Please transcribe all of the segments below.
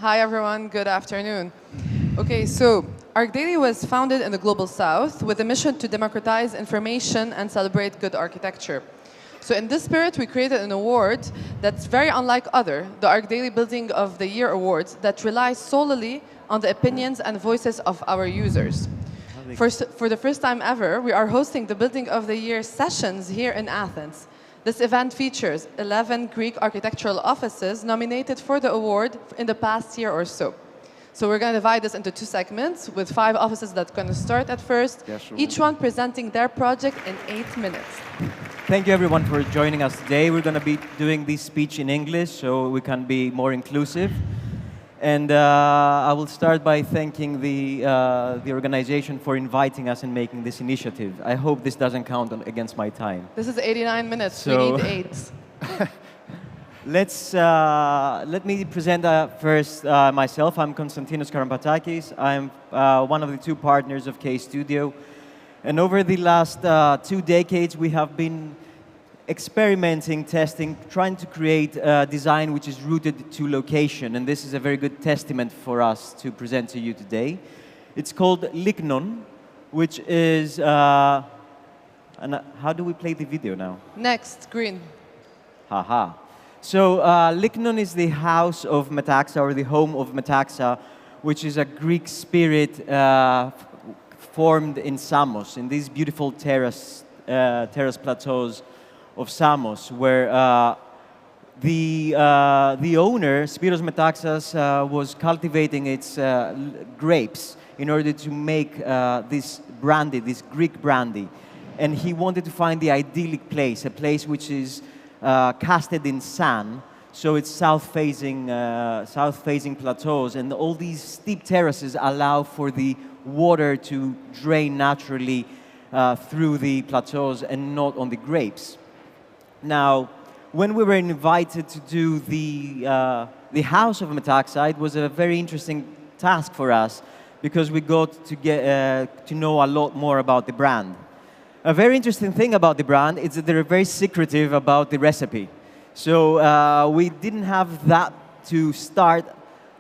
Hi, everyone. Good afternoon. Okay, so ArchDaily was founded in the Global South with a mission to democratize information and celebrate good architecture. So in this spirit, we created an award that's very unlike the ArchDaily Building of the Year Awards, that relies solely on the opinions and voices of our users. For the first time ever, we are hosting the Building of the Year sessions here in Athens. This event features 11 Greek architectural offices nominated for the award in the past year or so. So we're going to divide this into two segments with 5 offices that are going to start at first, each one presenting their project in 8 minutes. Thank you everyone for joining us today. We're going to be doing this speech in English so we can be more inclusive. And I will start by thanking the organization for inviting us and making this initiative. I hope this doesn't count against my time. This is 89 minutes. So we need 8. Let me present first myself. I'm Konstantinos Karampatakis. I'm one of the 2 partners of K Studio. And over the last 2 decades, we have been experimenting, testing, trying to create a design which is rooted to location. And this is a very good testament for us to present to you today. It's called Lignon, which is... how do we play the video now? Next, green. Haha. So Lignon is the house of Metaxa, or the home of Metaxa, which is a Greek spirit formed in Samos, in these beautiful terrace plateaus of Samos, where the owner, Spiros Metaxas, was cultivating its grapes in order to make this brandy, this Greek brandy. And he wanted to find the idyllic place, a place which is casted in sand, so it's south-facing plateaus, and all these steep terraces allow for the water to drain naturally through the plateaus and not on the grapes. Now, when we were invited to do the house of Metaxa, it was a very interesting task for us because we got to get to know a lot more about the brand. A very interesting thing about the brand is that they're very secretive about the recipe. So we didn't have that to start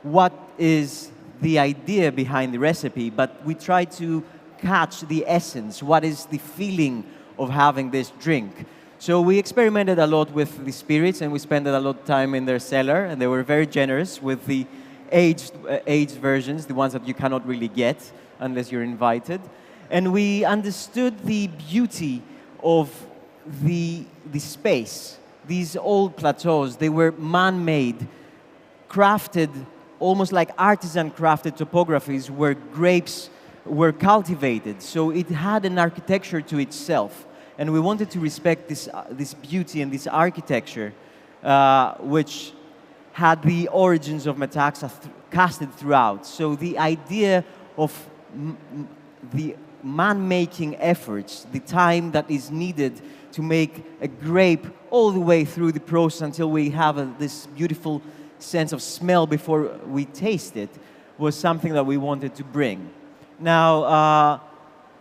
what is the idea behind the recipe, but we tried to catch the essence, what is the feeling of having this drink. So we experimented a lot with the spirits, and we spent a lot of time in their cellar, and they were very generous with the aged versions, the ones that you cannot really get unless you're invited. And we understood the beauty of the space. These old plateaus, they were man-made, crafted, almost like artisan-crafted topographies where grapes were cultivated. So it had an architecture to itself. And we wanted to respect this beauty and this architecture, which had the origins of Metaxa casted throughout. So the idea of the man-making efforts, the time that is needed to make a grape all the way through the process until we have this beautiful sense of smell before we taste it, was something that we wanted to bring. Now,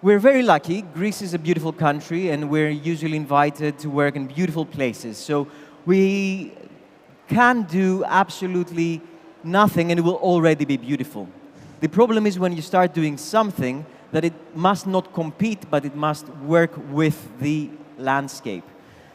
we're very lucky. Greece is a beautiful country, and we're usually invited to work in beautiful places. So we can do absolutely nothing, and it will already be beautiful. The problem is when you start doing something that it must not compete, but it must work with the landscape.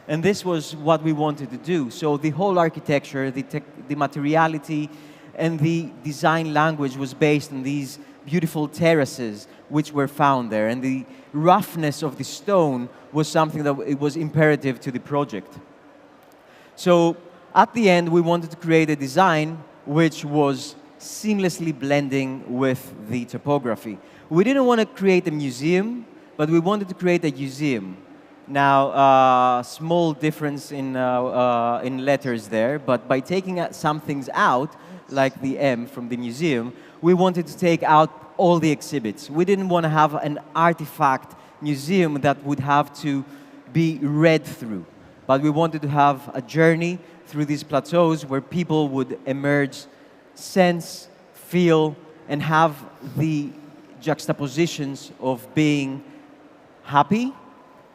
And this was what we wanted to do. So the whole architecture, the materiality, and the design language was based on these beautiful terraces which were found there. And the roughness of the stone was something that it was imperative to the project. So at the end, we wanted to create a design which was seamlessly blending with the topography. We didn't want to create a museum, but we wanted to create a museum. Now, small difference in letters there, but by taking some things out, like the M from the museum, we wanted to take out all the exhibits. We didn't want to have an artifact museum that would have to be read through, but we wanted to have a journey through these plateaus where people would emerge, sense, feel, and have the juxtapositions of being happy,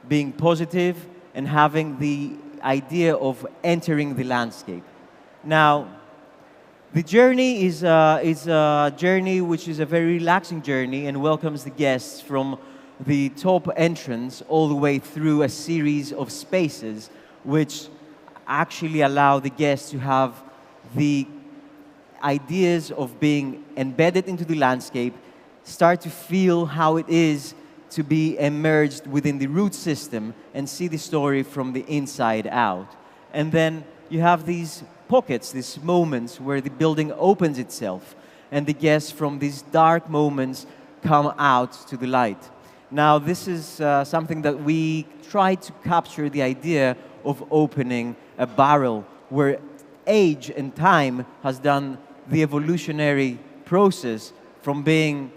being positive, and having the idea of entering the landscape. Now, The journey is a journey which is a very relaxing journey and welcomes the guests from the top entrance all the way through a series of spaces which actually allow the guests to have the ideas of being embedded into the landscape, start to feel how it is to be immersed within the root system and see the story from the inside out. And then you have these pockets, these moments where the building opens itself and the guests from these dark moments come out to the light. Now, this is something that we try to capture the idea of opening a barrel where age and time has done the evolutionary process from being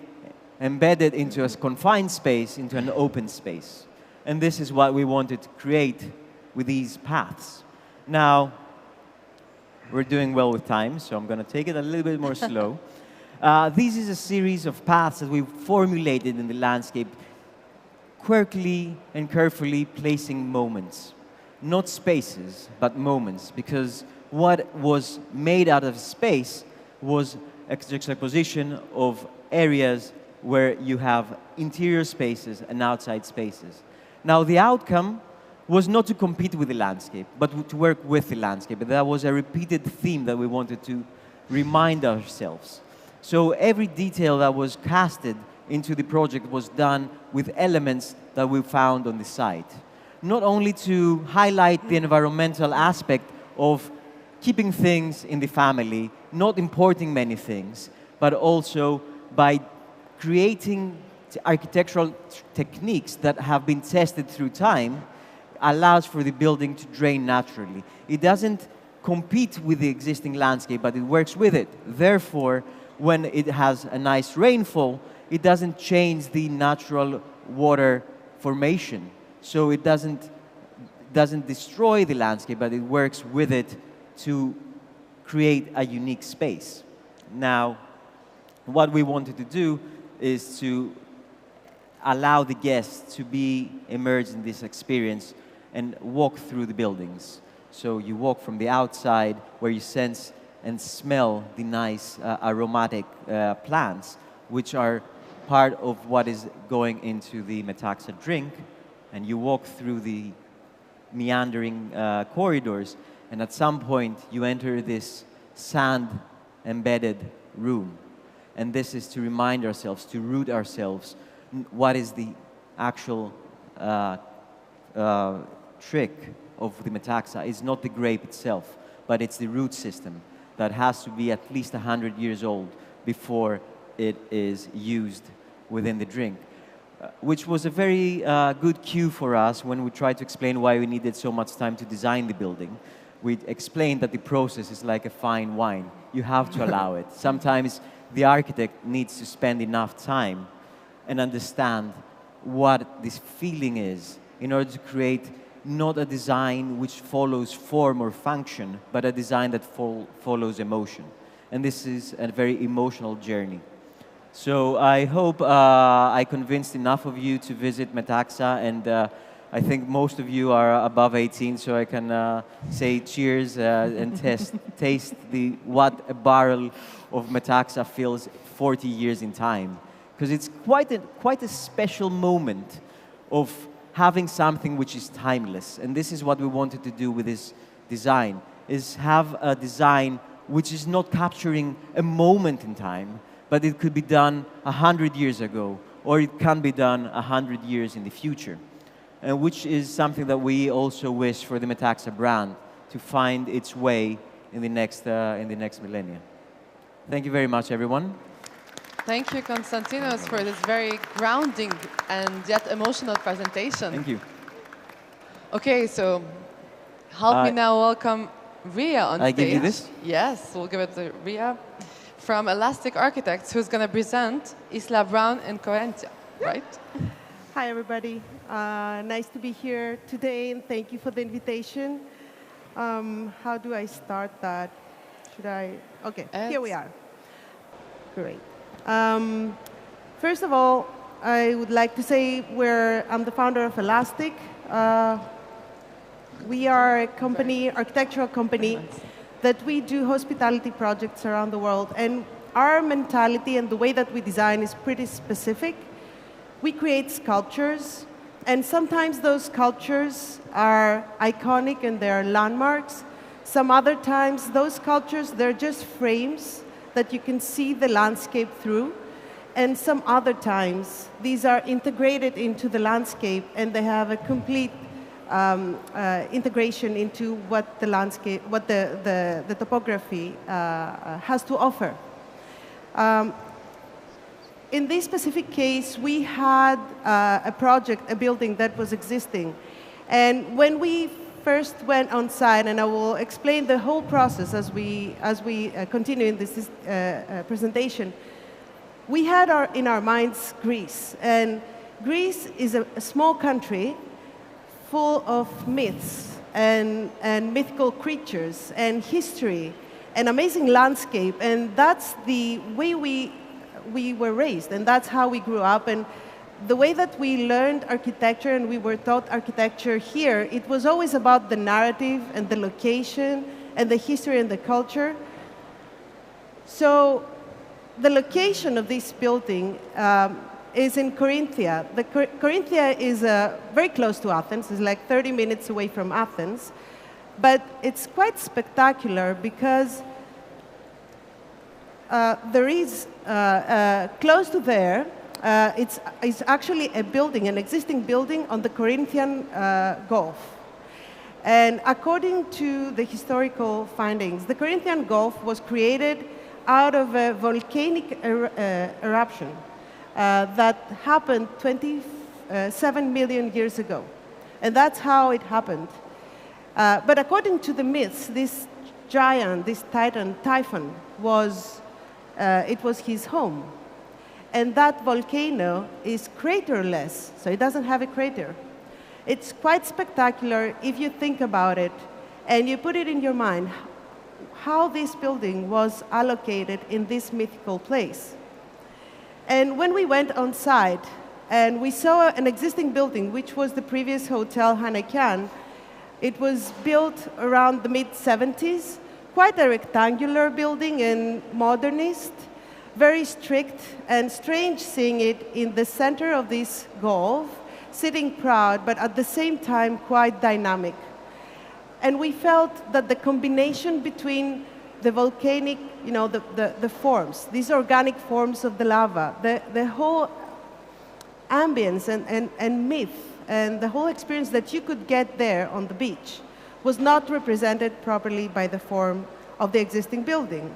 embedded into a confined space into an open space. And this is what we wanted to create with these paths. Now, we're doing well with time, so I'm going to take it a little bit more slow. This is a series of paths that we've formulated in the landscape, quirkily and carefully placing moments. Not spaces, but moments, because what was made out of space was a juxtaposition of areas where you have interior spaces and outside spaces. Now, the outcome was not to compete with the landscape, but to work with the landscape. And that was a repeated theme that we wanted to remind ourselves. So every detail that was casted into the project was done with elements that we found on the site. Not only to highlight the environmental aspect of keeping things in the family, not importing many things, but also by creating architectural techniques that have been tested through time, allows for the building to drain naturally. It doesn't compete with the existing landscape, but it works with it. Therefore, when it has a nice rainfall, it doesn't change the natural water formation. So it doesn't destroy the landscape, but it works with it to create a unique space. Now, what we wanted to do is to allow the guests to be immersed in this experience and walk through the buildings. So you walk from the outside where you sense and smell the nice aromatic plants, which are part of what is going into the Metaxa drink. And you walk through the meandering corridors, and at some point you enter this sand-embedded room. And this is to remind ourselves, to root ourselves, what is the actual trick of the Metaxa. It's not the grape itself, but it's the root system that has to be at least 100 years old before it is used within the drink. Which was a very good cue for us when we tried to explain why we needed so much time to design the building. We explained that the process is like a fine wine. You have to allow it. Sometimes the architect needs to spend enough time and understand what this feeling is in order to create not a design which follows form or function, but a design that follows emotion. And this is a very emotional journey. So I hope I convinced enough of you to visit Metaxa, and I think most of you are above 18, so I can say cheers and taste what a barrel of Metaxa feels 40 years in time. Because it's quite a special moment of having something which is timeless. And this is what we wanted to do with this design, is have a design which is not capturing a moment in time, but it could be done 100 years ago, or it can be done 100 years in the future. And which is something that we also wish for the Metaxa brand to find its way in the next millennia. Thank you very much, everyone. Thank you, Konstantinos, for this very grounding and yet emotional presentation. Thank you. Okay, so help me now welcome Ria on stage. I give you this? Yes, we'll give it to Ria from Elastic Architects, who's going to present Isla Brown in Corinthia, right? Hi, everybody. Nice to be here today, and thank you for the invitation. How do I start that? Should I? Okay, here we are. Great. First of all, I would like to say I'm the founder of Elastic. We are a company, architectural company, that we do hospitality projects around the world, and our mentality and the way that we design is pretty specific. We create sculptures, and sometimes those sculptures are iconic and they are landmarks. Some other times, those sculptures, they're just frames that you can see the landscape through. And some other times, these are integrated into the landscape and they have a complete integration into what the landscape, what the topography has to offer. In this specific case, we had a project, a building that was existing. And when we first went on site, and I will explain the whole process as we continue in this presentation, we had in our minds Greece. And Greece is a small country full of myths and mythical creatures and history and amazing landscape. And that's the way we were raised, and that's how we grew up. And the way that we learned architecture and we were taught architecture here, it was always about the narrative and the location and the history and the culture. So the location of this building is in Corinthia. Corinthia is very close to Athens. It's like 30 minutes away from Athens. But it's quite spectacular because there is, close to there, it's actually a building, an existing building on the Corinthian Gulf. And according to the historical findings, the Corinthian Gulf was created out of a volcanic eruption that happened 27 million years ago. And that's how it happened. But according to the myths, this giant, this titan, Typhon, it was his home. And that volcano is craterless, so it doesn't have a crater. It's quite spectacular if you think about it and you put it in your mind how this building was allocated in this mythical place. And when we went on site and we saw an existing building, which was the previous Hotel Hanekyan, it was built around the mid-70s, quite a rectangular building and modernist, very strict and strange seeing it in the center of this gulf, sitting proud, but at the same time quite dynamic. And we felt that the combination between the volcanic, the forms, these organic forms of the lava, the whole ambience and myth, and the whole experience that you could get there on the beach was not represented properly by the form of the existing building.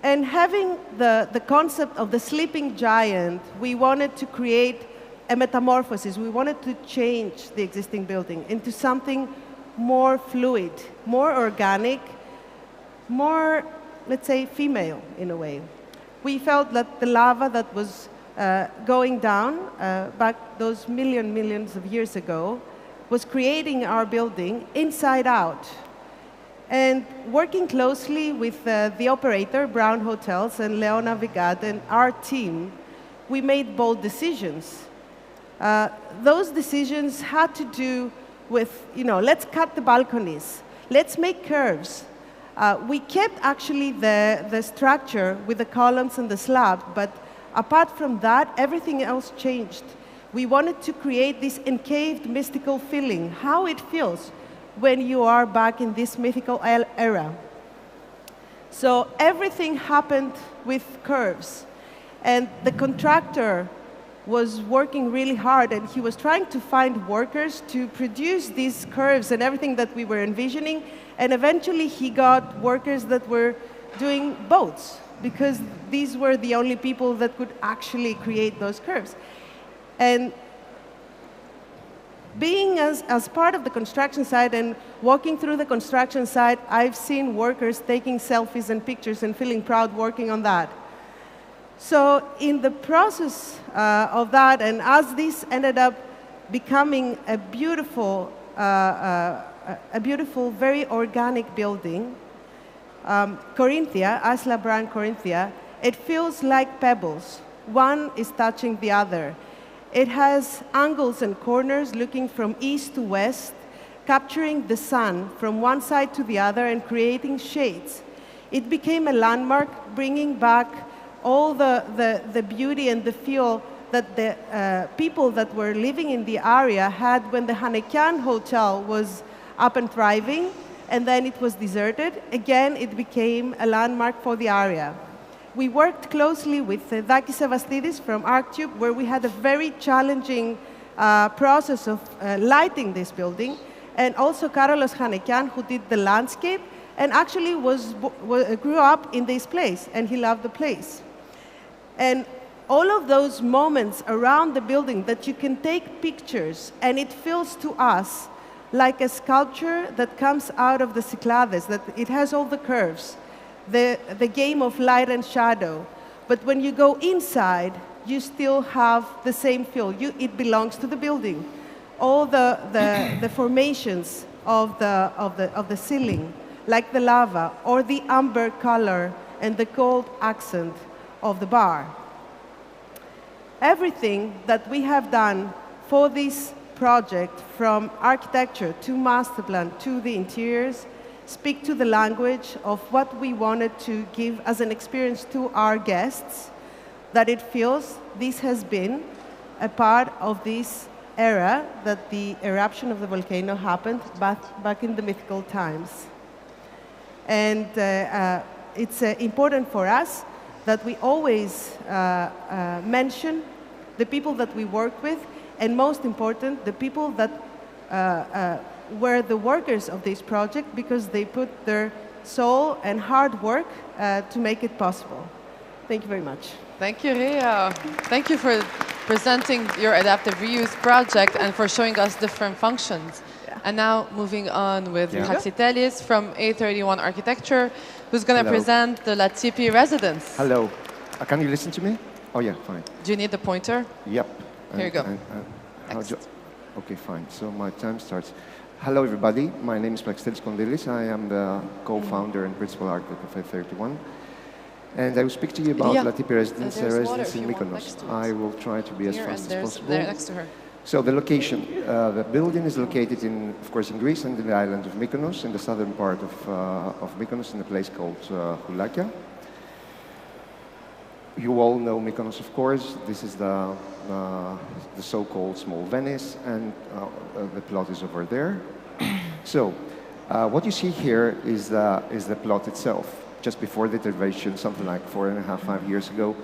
And having the concept of the sleeping giant, we wanted to create a metamorphosis. We wanted to change the existing building into something more fluid, more organic, more, let's say, female in a way. We felt that the lava that was going down back those millions of years ago was creating our building inside out. And working closely with the operator, Brown Hotels, and Leona Vigat, and our team, we made bold decisions. Those decisions had to do with, let's cut the balconies, let's make curves. We kept actually the structure with the columns and the slab, but apart from that, everything else changed. We wanted to create this encaved, mystical feeling, how it feels when you are back in this mythical era. So everything happened with curves. And the contractor was working really hard, and he was trying to find workers to produce these curves and everything that we were envisioning. And eventually he got workers that were doing boats, because these were the only people that could actually create those curves. And being as part of the construction site and walking through the construction site, I've seen workers taking selfies and pictures and feeling proud working on that. So in the process of that, and as this ended up becoming a beautiful, very organic building, Corinthia, Asla brand Corinthia, it feels like pebbles. One is touching the other. It has angles and corners looking from east to west, capturing the sun from one side to the other and creating shades. It became a landmark, bringing back all the beauty and the feel that the people that were living in the area had when the Hanekian Hotel was up and thriving, and then it was deserted. Again, it became a landmark for the area. We worked closely with Dakis Sevastidis from ArchTube, where we had a very challenging process of lighting this building, and also Karolos Hanekian, who did the landscape, and actually grew up in this place, and he loved the place. And all of those moments around the building that you can take pictures, and it feels to us like a sculpture that comes out of the Cyclades, that it has all the curves, the game of light and shadow. But when you go inside, you still have the same feel. It belongs to the building. All the formations of the ceiling, like the lava, or the amber color and the gold accent of the bar. Everything that we have done for this project, from architecture to master plan to the interiors, speak to the language of what we wanted to give as an experience to our guests, that it feels this has been a part of this era, that the eruption of the volcano happened back in the mythical times. And it's important for us that we always mention the people that we work with, and most important, the people that were the workers of this project, because they put their soul and hard work to make it possible. Thank you very much. Thank you, Ria. Thank you for presenting your adaptive reuse project and for showing us different functions. Yeah. And now moving on with ArchDaily's from A31 Architecture, who's going to present the Latipi residence. Hello. Can you listen to me? Oh, yeah, fine. Do you need the pointer? Yep. Here you go. Okay, fine. So my time starts. Hello, everybody. My name is Plextelis Kondilis. I am the co-founder and principal architect of A31. And I will speak to you about Latipi residence in Mykonos. I will try to be as fast as possible. There next to her. So the location. The building is located, of course, in Greece and in the island of Mykonos, in the southern part of Mykonos, in a place called Houlakia. You all know Mykonos, of course. This is the so-called small Venice, and the plot is over there. So what you see here is the plot itself. Just before the intervention, something like 4.5, 5 years ago,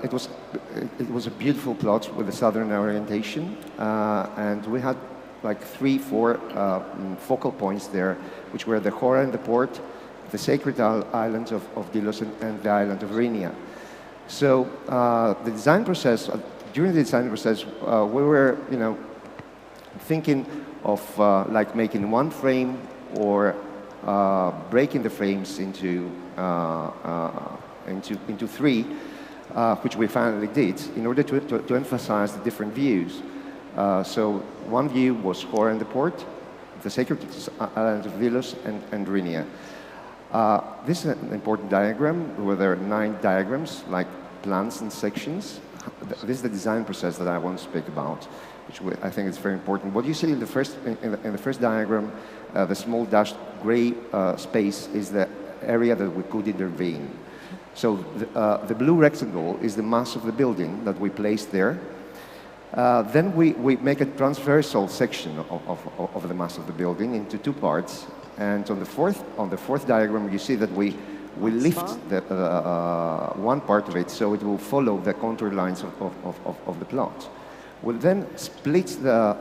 it was a beautiful plot with a southern orientation, and we had like 3, 4 focal points there, which were the Hora and the port, the sacred islands of Delos and the island of Rhynia. So the design process, during the design process, we were, thinking of like making one frame or breaking the frames into 3, which we finally did, in order to emphasize the different views. So one view was Hora and the port, the sacred islands of Delos and Rhynia. This is an important diagram, where there are 9 diagrams, like plans and sections. This is the design process that I want to speak about, which I think is very important. What you see in the first diagram, the small dashed gray space is the area that we could intervene. So the blue rectangle is the mass of the building that we placed there. Then we make a transversal section of the mass of the building into 2 parts. And on the fourth diagram, you see that we lift one part of it, so it will follow the contour lines of the plot. We'll then split the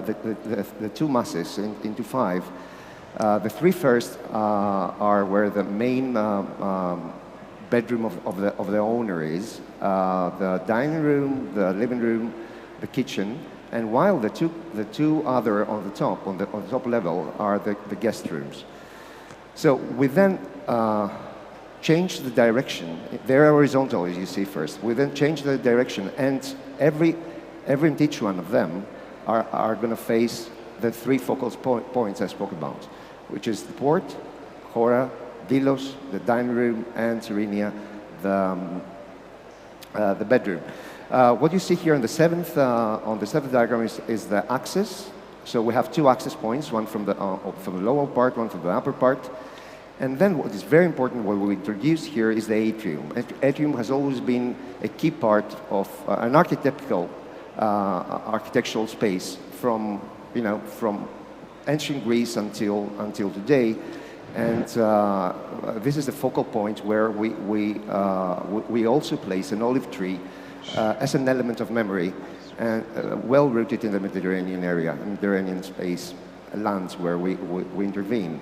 2 masses into 5. The 3 first are where the main bedroom of the owner is, the dining room, the living room, the kitchen, and while the two other on the top level are the guest rooms. So we then change the direction. They're horizontal, as you see first. We then change the direction, and every and each one of them are going to face the 3 focal points I spoke about, which is the port, Hora, Delos, the dining room, and Rhynia, the bedroom. What you see here on the seventh diagram is the axis So we have two access points, one from the lower part, one from the upper part. And then what is very important, what we introduced here, is the atrium. Atrium has always been a key part of an architectural space from ancient Greece until today. And this is the focal point where we also place an olive tree as an element of memory, and well rooted in the Mediterranean area, Mediterranean space, lands where we intervene.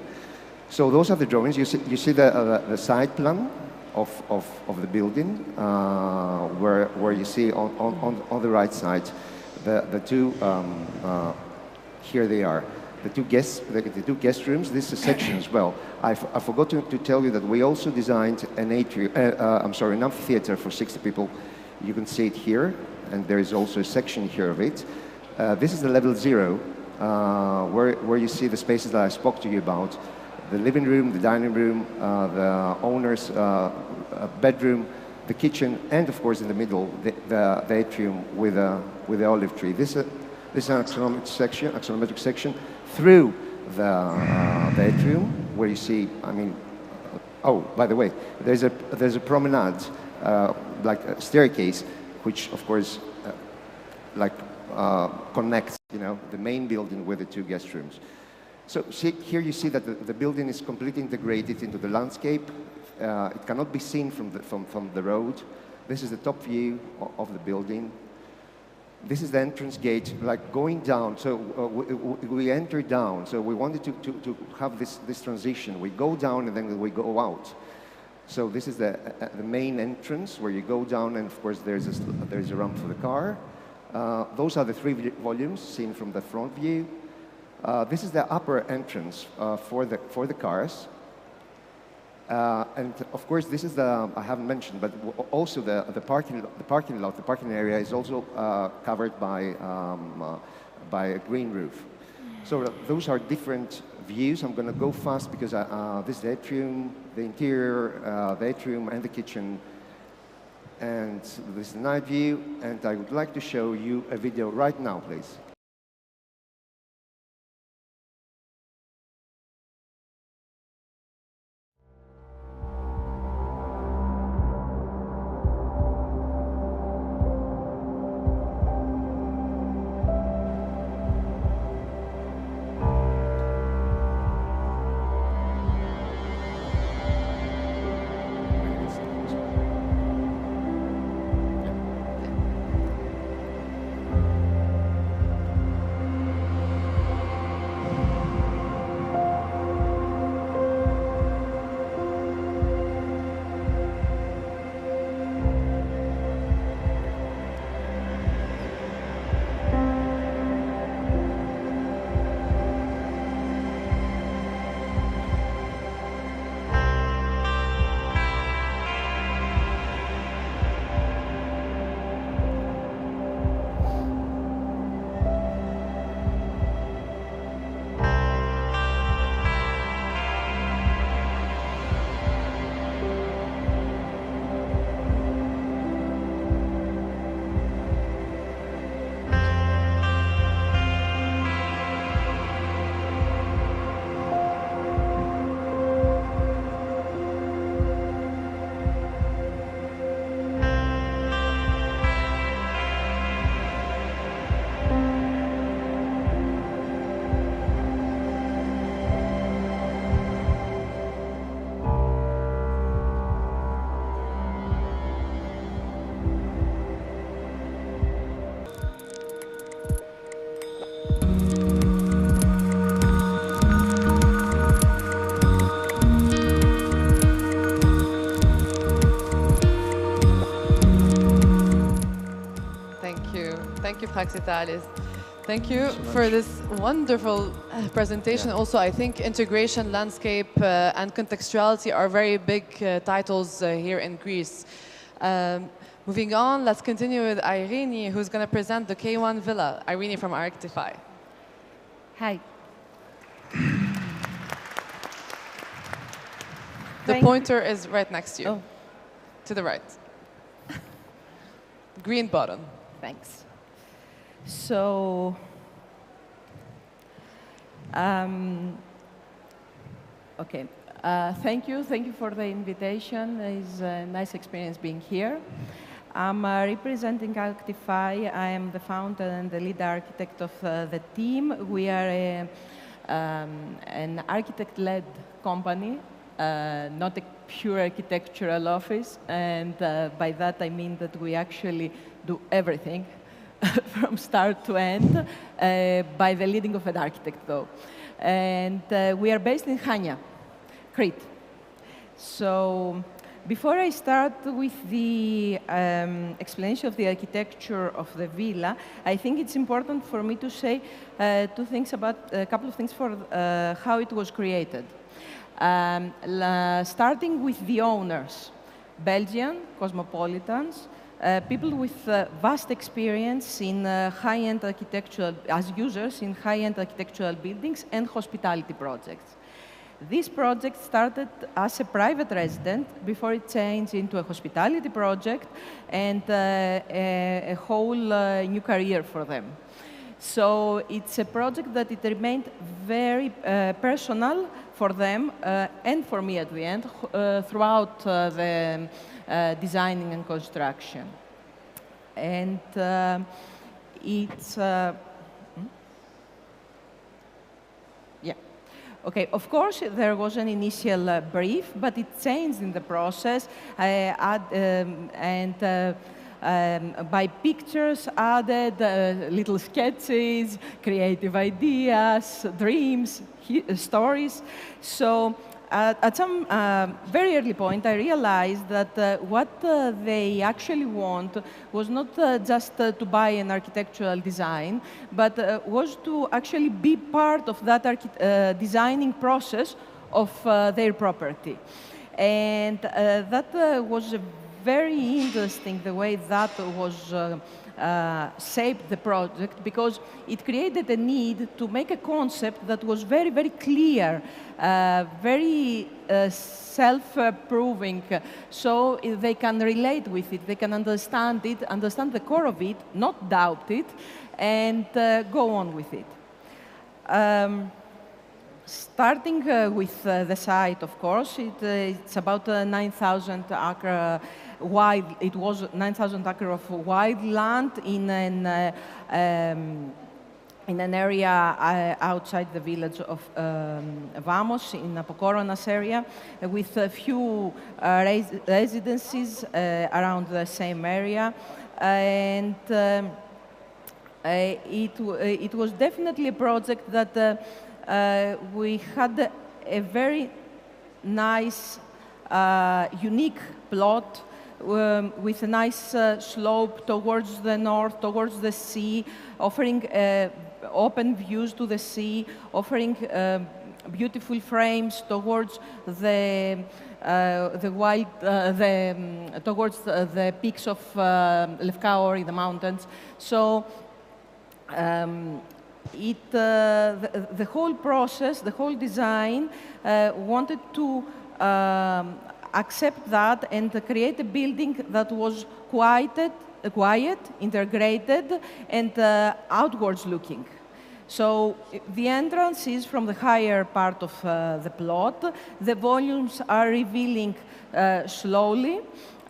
So those are the drawings. You see the side plan of the building, where you see on the right side the two. Here they are. The two guest rooms. This is a section as well. I forgot to tell you that we also designed an an amphitheater for 60 people. You can see it here, and there is also a section here of it. This is the level 0, where you see the spaces that I spoke to you about: the living room, the dining room, the owner's bedroom, the kitchen, and of course in the middle the atrium with the olive tree. This is an axonometric section through the atrium, where you see, oh, by the way, there's a promenade, like a staircase, which of course connects, the main building with the two guest rooms. So here you see that the building is completely integrated into the landscape. It cannot be seen from the road. This is the top view of the building. This is the entrance gate, like going down. So we enter down. So we wanted to have this transition. We go down and then we go out. So this is the main entrance where you go down, and of course there's a ramp for the car. Those are the 3 volumes seen from the front view. This is the upper entrance for the cars. And of course, this is I haven't mentioned, but also the parking lot, the parking area is also covered by a green roof. So those are different views. I'm going to go fast because this is the atrium, the interior, the atrium, and the kitchen. And this is the night view. And I would like to show you a video right now, please. Thank you, ArchDaily's. Thank you for this wonderful presentation. Yeah. Also, I think integration, landscape, and contextuality are very big titles here in Greece. Moving on, let's continue with Irene, who's going to present the K1 Villa. Irene from Archify. Hi. The pointer is right next to you. Oh. To the right. Green button. Thanks. So, Okay. Thank you. Thank you for the invitation. It's a nice experience being here. I'm representing Arctify. I am the founder and the lead architect of the team. We are an architect-led company, not a pure architectural office. And by that, I mean that we actually do everything from start to end by the leading of an architect, though. And we are based in Chania, Crete. So before I start with the explanation of the architecture of the villa, I think it's important for me to say a couple of things for how it was created. Starting with the owners, Belgian, cosmopolitans, people with vast experience in high-end architectural, as users in high-end architectural buildings and hospitality projects. This project started as a private resident before it changed into a hospitality project and a whole new career for them. So it's a project that it remained very personal for them and for me at the end throughout the designing and construction. And it's... Okay, of course, there was an initial brief, but it changed in the process, by pictures added, little sketches, creative ideas, dreams, stories. So at some very early point, I realized that what they actually want was not just to buy an architectural design, but was to actually be part of that designing process of their property. And that was very interesting, the way that was shaped the project, because it created a need to make a concept that was very, very clear, very self-proving, so they can relate with it, they can understand it, understand the core of it, not doubt it, and go on with it. Starting with the site, of course, it's about 9,000 acre wide. It was 9,000 acre of wide land in an area outside the village of Vamos, in Apokoronas area, with a few residences around the same area. And it was definitely a project that we had a very nice, unique plot with a nice slope towards the north, towards the sea, offering open views to the sea, offering beautiful frames towards towards the peaks of Lefkaori, the mountains. So. The whole process, the whole design, wanted to accept that and create a building that was quiet, integrated, and outwards looking. So the entrance is from the higher part of the plot. The volumes are revealing slowly.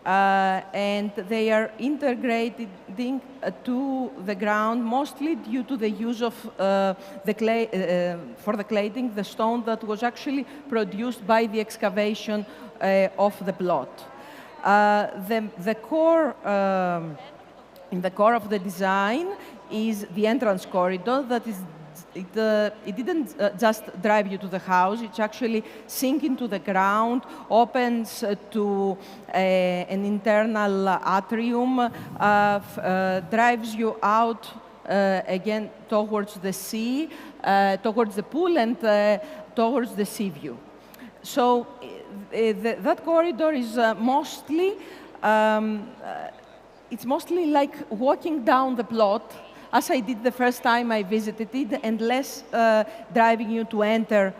And they are integrating to the ground, mostly due to the use of the clay, for the cladding, the stone that was actually produced by the excavation of the plot. The core, in the core of the design is the entrance corridor that is it didn't just drive you to the house, it's actually sink into the ground, opens to an internal atrium, drives you out again towards the sea, towards the pool, and towards the sea view. So that corridor is mostly, it's mostly like walking down the plot, as I did the first time I visited it, and less driving you to enter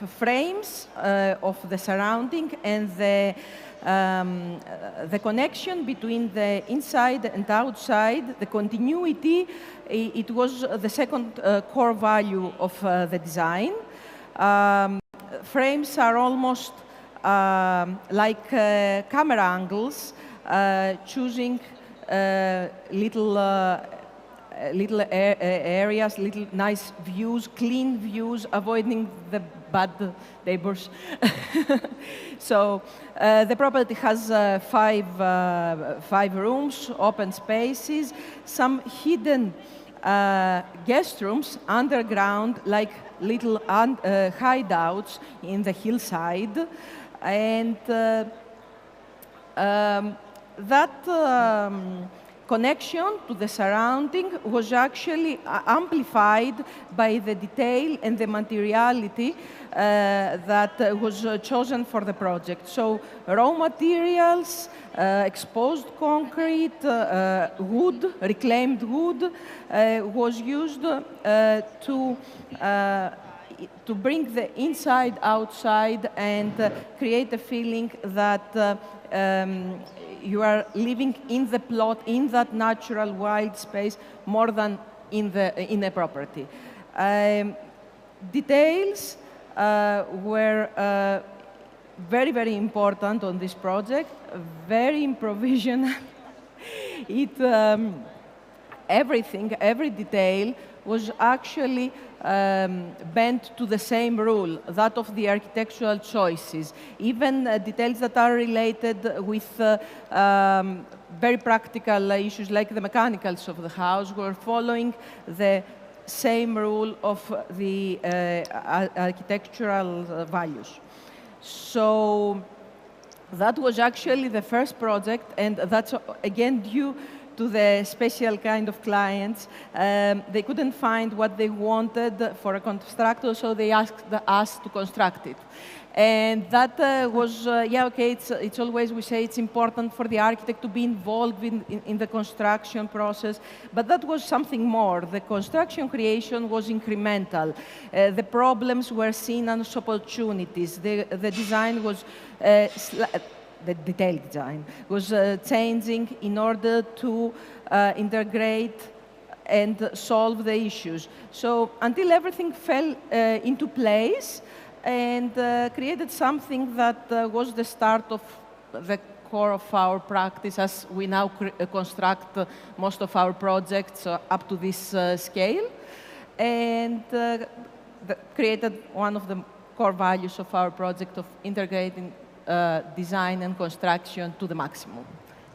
frames of the surrounding and the connection between the inside and outside, the continuity, it was the second core value of the design. Frames are almost like camera angles, choosing little areas, little nice views, clean views, avoiding the bad neighbors. So the property has five rooms, open spaces, some hidden guest rooms underground, like little hideouts in the hillside, and that connection to the surrounding was actually amplified by the detail and the materiality that was chosen for the project. So raw materials, exposed concrete, wood, reclaimed wood was used to bring the inside outside and create a feeling that you are living in the plot, in that natural wild space, more than in a property. Details were very, very important on this project, very improvisational. Everything, every detail was actually bent to the same rule, that of the architectural choices. Even details that are related with very practical issues like the mechanicals of the house were following the same rule of the architectural values. So that was actually the first project, and that's again due to the special kind of clients. They couldn't find what they wanted for a constructor, so they asked us to construct it. And that was, yeah, okay, it's always, we say it's important for the architect to be involved in the construction process, but that was something more. The construction creation was incremental. The problems were seen as opportunities. The design was the detailed design was changing in order to integrate and solve the issues. So until everything fell into place and created something that was the start of the core of our practice, as we now construct most of our projects up to this scale, and created one of the core values of our project of integrating design and construction to the maximum.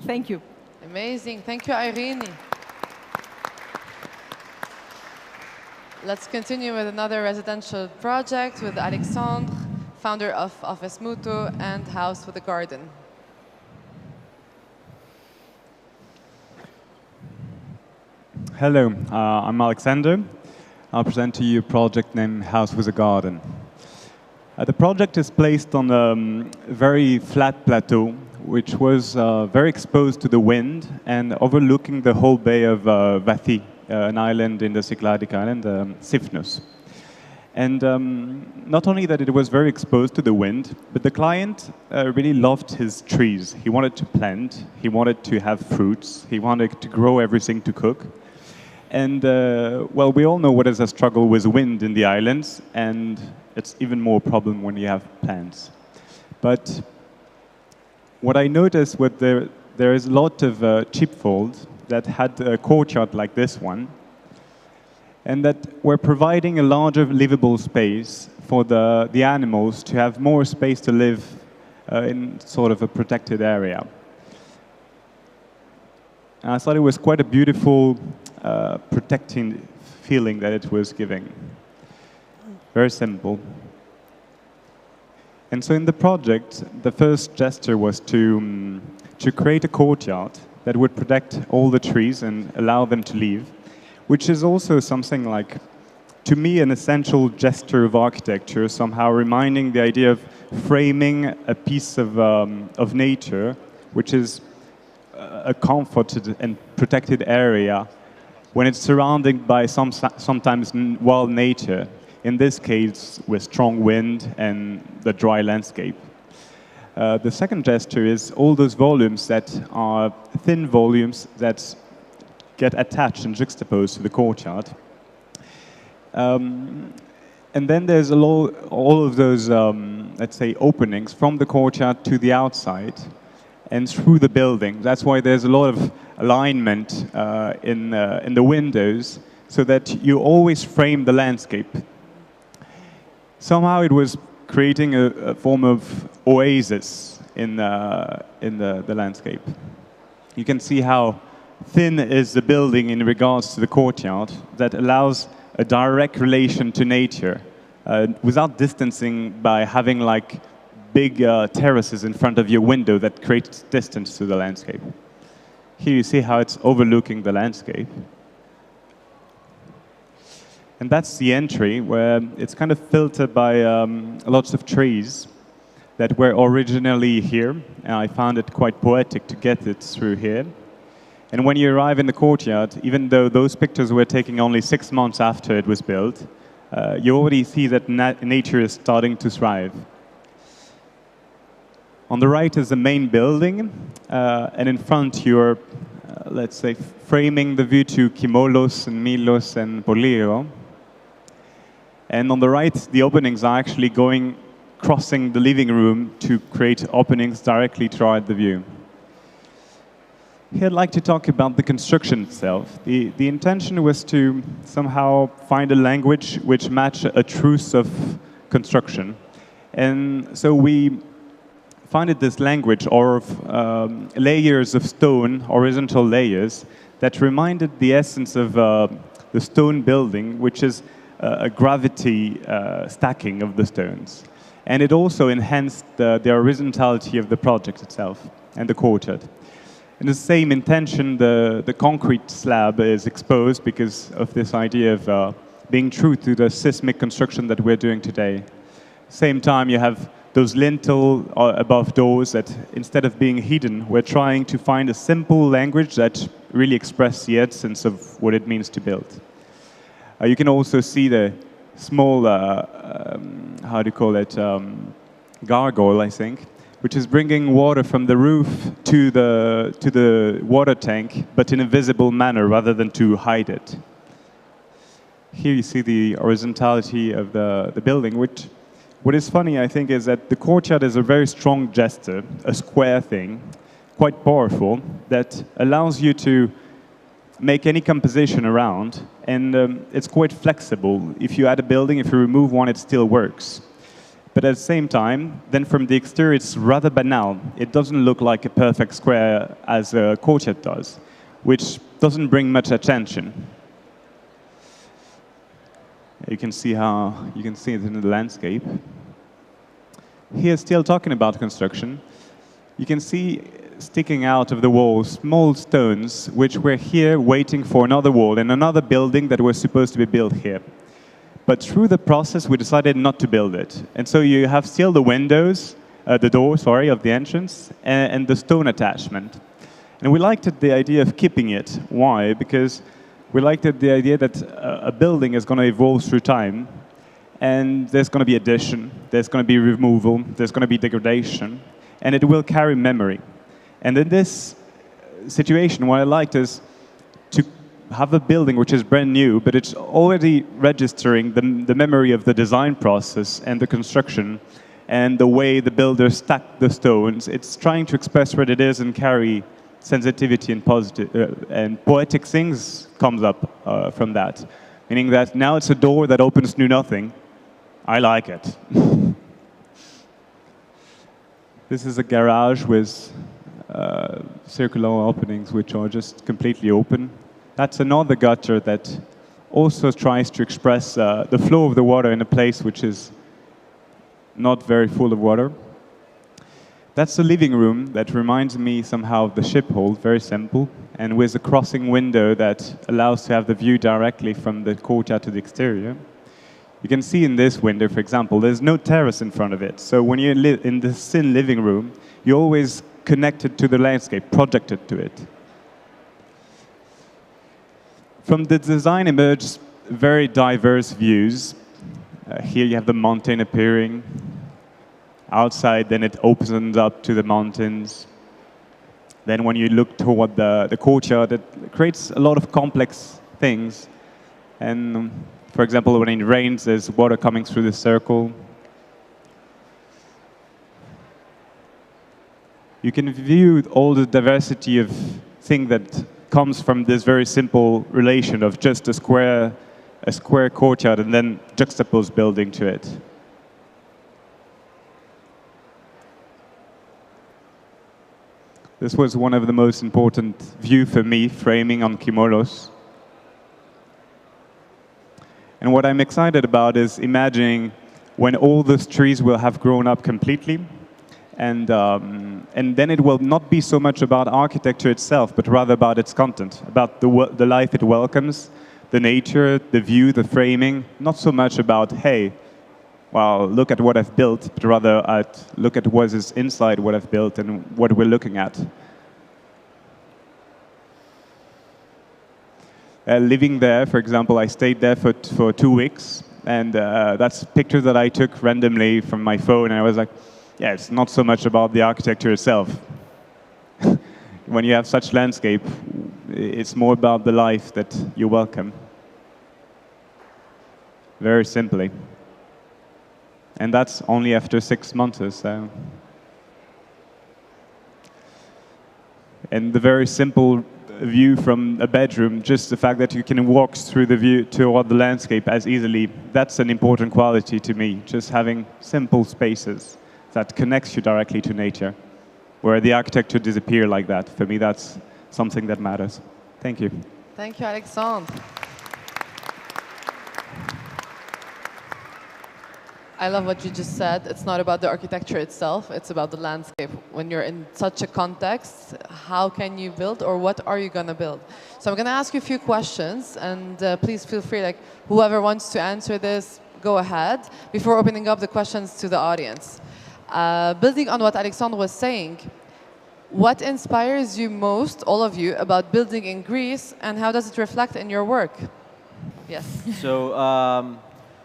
Thank you. Amazing. Thank you, Irene. Let's continue with another residential project with Alexandre, founder of Office Muto and House with a Garden. Hello, I'm Alexander. I'll present to you a project named House with a Garden. The project is placed on a very flat plateau, which was very exposed to the wind and overlooking the whole bay of Vathi, an island in the Cycladic island, Sifnos. And not only that it was very exposed to the wind, but the client really loved his trees. He wanted to plant, he wanted to have fruits, he wanted to grow everything to cook. And, well, we all know what is a struggle with wind in the islands, and it's even more a problem when you have plants. But what I noticed was there is a lot of sheepfolds that had a courtyard like this one, and that were providing a larger livable space for the animals to have more space to live in sort of a protected area. And I thought it was quite a beautiful, protecting feeling that it was giving. Very simple. And so in the project, the first gesture was to create a courtyard that would protect all the trees and allow them to live, which is also something like, to me, an essential gesture of architecture, somehow reminding the idea of framing a piece of nature, which is a comforted and protected area when it's surrounded by sometimes wild nature. in this case with strong wind and the dry landscape. The second gesture is all those volumes that are thin volumes that get attached and juxtaposed to the courtyard. And then there's all of those, let's say, openings from the courtyard to the outside and through the building. That's why there's a lot of alignment in the windows, so that you always frame the landscape. Somehow it was creating a form of oasis in the landscape. You can see how thin is the building in regards to the courtyard that allows a direct relation to nature without distancing by having like big terraces in front of your window that creates distance to the landscape. Here you see how it's overlooking the landscape. And that's the entry, where it's kind of filtered by lots of trees that were originally here. And I found it quite poetic to get it through here. And when you arrive in the courtyard, even though those pictures were taken only 6 months after it was built, you already see that nature is starting to thrive. On the right is the main building, and in front you're, let's say, framing the view to Kimolos and Milos and Poliro. And on the right, the openings are actually crossing the living room to create openings directly toward the view. Here I'd like to talk about the construction itself. The intention was to somehow find a language which matched a truth of construction. And so we found this language of layers of stone, horizontal layers, that reminded the essence of the stone building, which is a gravity stacking of the stones. And it also enhanced the horizontality of the project itself and the courtyard. In the same intention, the concrete slab is exposed because of this idea of being true to the seismic construction that we're doing today. Same time, you have those lintel above doors that, instead of being hidden, we're trying to find a simple language that really expresses the essence of what it means to build. You can also see the small, how do you call it, gargoyle, I think, which is bringing water from the roof to the water tank, but in a visible manner rather than to hide it. Here you see the horizontality of the building, which, what is funny, I think, is that the courtyard is a very strong gesture, a square thing, quite powerful, that allows you to make any composition around, and it's quite flexible. If you add a building, if you remove one, it still works. But at the same time, then from the exterior, it's rather banal. It doesn't look like a perfect square as a courtyard does, which doesn't bring much attention. You can see it in the landscape. Here, still talking about construction, you can see sticking out of the wall small stones which were here waiting for another wall and another building that was supposed to be built here. But through the process, we decided not to build it. And so you have still the windows, the door, sorry, of the entrance, and the stone attachment. And we liked the idea of keeping it. Why? Because we liked the idea that a building is going to evolve through time, and there's going to be addition, there's going to be removal, there's going to be degradation, and it will carry memory. And in this situation, what I liked is to have a building which is brand new, but it's already registering the memory of the design process and the construction and the way the builders stacked the stones. It's trying to express what it is and carry sensitivity and positive and poetic things comes up from that. Meaning that now it's a door that opens to nothing. I like it. This is a garage with circular openings which are just completely open. That's another gutter that also tries to express the flow of the water in a place which is not very full of water. That's the living room that reminds me somehow of the ship hold, very simple, and with a crossing window that allows to have the view directly from the courtyard to the exterior. You can see in this window, for example, there's no terrace in front of it. So when you're in the thin living room, you're always connected to the landscape, projected to it. From the design emerged very diverse views. Here you have the mountain appearing. Outside, then it opens up to the mountains. Then when you look toward the courtyard, it creates a lot of complex things. And for example, when it rains, there's water coming through the circle. You can view all the diversity of things that comes from this very simple relation of just a square courtyard and then juxtaposed building to it. This was one of the most important views for me, framing on Kimolos. And what I'm excited about is imagining when all those trees will have grown up completely, and then it will not be so much about architecture itself, but rather about its content, about the life it welcomes, the nature, the view, the framing, not so much about, hey, well, look at what I've built, but rather look at what is inside what I've built and what we're looking at. Living there, for example, I stayed there for 2 weeks, and that's pictures that I took randomly from my phone, and I was like, yeah, it's not so much about the architecture itself. When you have such landscape, it's more about the life that you welcome. Very simply. And that's only after 6 months or so. And the very simple view from a bedroom, just the fact that you can walk through the view toward the landscape as easily, that's an important quality to me, just having simple spaces that connects you directly to nature, where the architecture disappears like that. For me, that's something that matters. Thank you. Thank you, Alexandre. I love what you just said. It's not about the architecture itself, it's about the landscape. When you're in such a context, how can you build or what are you going to build? So I'm going to ask you a few questions, and please feel free, like whoever wants to answer this, go ahead, before opening up the questions to the audience. Building on what Alexandre was saying, what inspires you most, all of you, about building in Greece, and how does it reflect in your work? Yes. So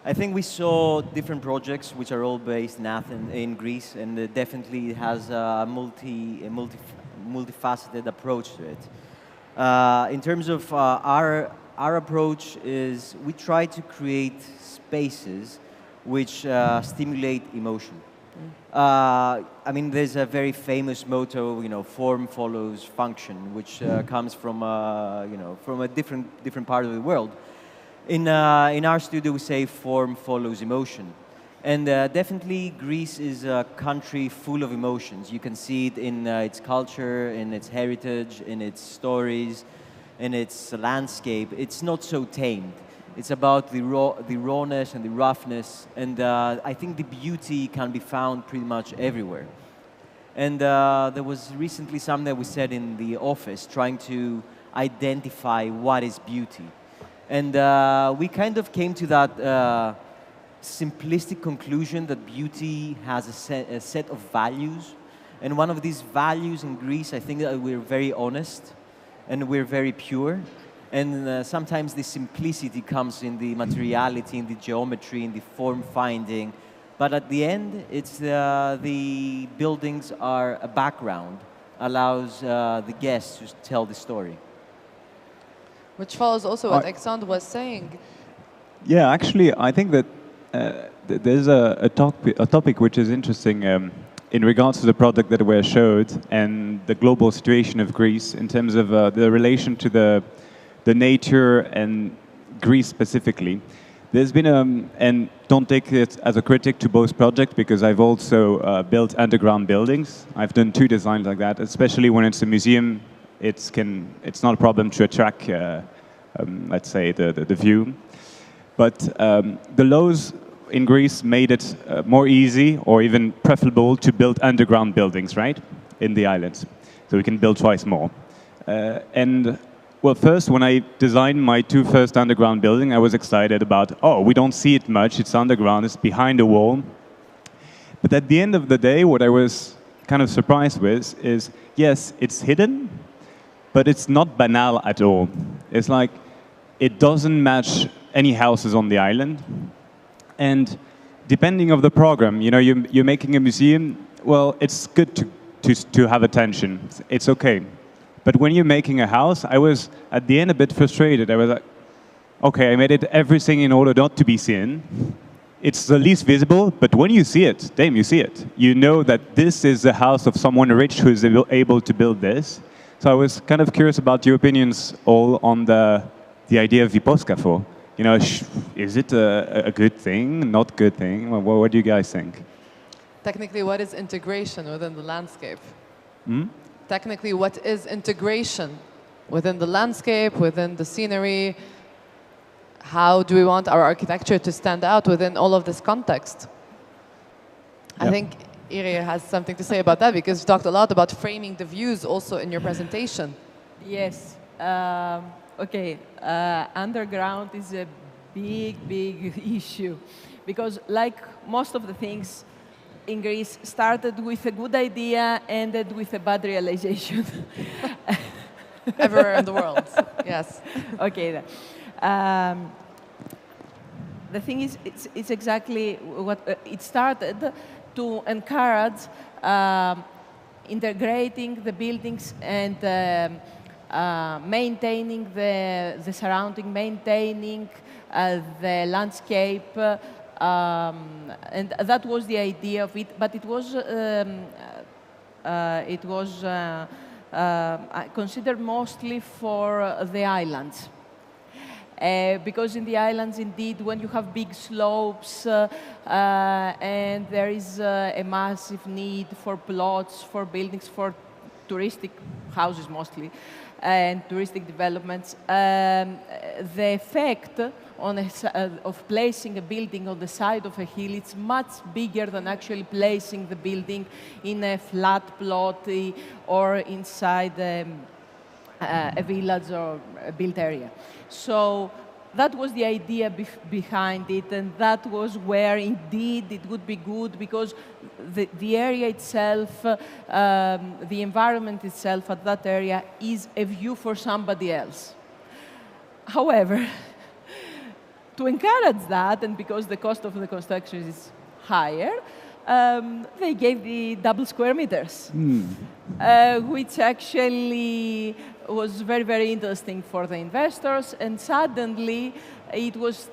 I think we saw different projects which are all based in Athens, in Greece, and it definitely has a multifaceted approach to it. In terms of our approach is we try to create spaces which stimulate emotion. I mean, there's a very famous motto, form follows function, which comes from, from a different part of the world. In our studio, we say form follows emotion. And definitely, Greece is a country full of emotions. You can see it in its culture, in its heritage, in its stories, in its landscape. It's not so tamed. It's about the rawness and the roughness. And I think the beauty can be found pretty much everywhere. And there was recently something that we said in the office, trying to identify what is beauty. And we kind of came to that simplistic conclusion that beauty has a set of values. And one of these values in Greece, I think that we're very honest and we're very pure. And sometimes the simplicity comes in the materiality, in the geometry, in the form finding. But at the end, it's the buildings are a background, allows the guests to tell the story. Which follows also what Alexandre was saying. Yeah, actually, I think that there's a topic which is interesting in regards to the project that we showed and the global situation of Greece in terms of the relation to the nature and Greece specifically. There's been, and don't take it as a critic to both projects, because I've also built underground buildings. I've done 2 designs like that, especially when it's a museum. It's not a problem to attract, let's say, the view. But the laws in Greece made it more easy or even preferable to build underground buildings, right, in the islands. So we can build twice more. Well, first, when I designed my 2 first underground buildings, I was excited about, oh, we don't see it much, it's underground, it's behind a wall. But at the end of the day, what I was kind of surprised with is, yes, it's hidden, but it's not banal at all. It's like, it doesn't match any houses on the island. And depending of the program, you know, you're making a museum, well, it's good to have attention. It's okay. But when you're making a house, I was, at the end, a bit frustrated. I was like, okay, I made it everything in order not to be seen. It's the least visible, but when you see it, damn, you see it. You know that this is the house of someone rich who is able to build this. So I was kind of curious about your opinions all on the idea of Viposkafo. You know, is it a good thing, not good thing? What do you guys think? Technically, what is integration within the landscape? Hmm? Technically, what is integration within the landscape, within the scenery? How do we want our architecture to stand out within all of this context? I think Iria has something to say about that, because you talked a lot about framing the views also in your presentation. Yes. Okay. Underground is a big, big issue, because like most of the things in Greece, started with a good idea, ended with a bad realization. Everywhere in the world, yes. Okay. Then. The thing is, it's exactly what it started to encourage integrating the buildings and maintaining the surrounding, maintaining the landscape, and that was the idea of it. But it was considered mostly for the islands. Because in the islands, indeed, when you have big slopes and there is a massive need for plots, for buildings, for touristic houses mostly, and touristic developments, the effect of placing a building on the side of a hill is much bigger than actually placing the building in a flat plot or inside a village or a built area. So that was the idea behind it, and that was where indeed it would be good, because the area itself, the environment itself at that area is a view for somebody else. However, to encourage that, and because the cost of the construction is higher, they gave the double square meters, which actually was very, very interesting for the investors. And suddenly, it was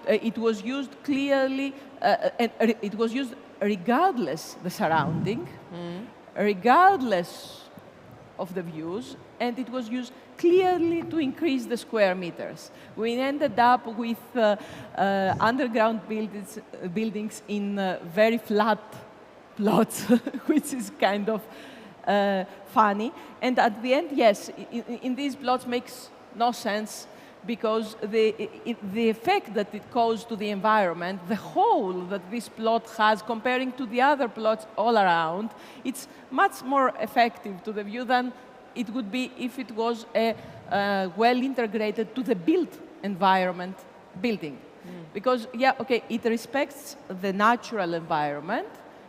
it was used clearly, and it was used regardless the surrounding, regardless of the views, and it was used clearly to increase the square meters. We ended up with underground buildings in very flat plots, which is kind of funny. And at the end, yes, in these plots makes no sense, because the effect that it causes to the environment, the hole that this plot has comparing to the other plots all around, it's much more effective to the view than it would be if it was a well integrated to the built environment building. Because, yeah, okay, it respects the natural environment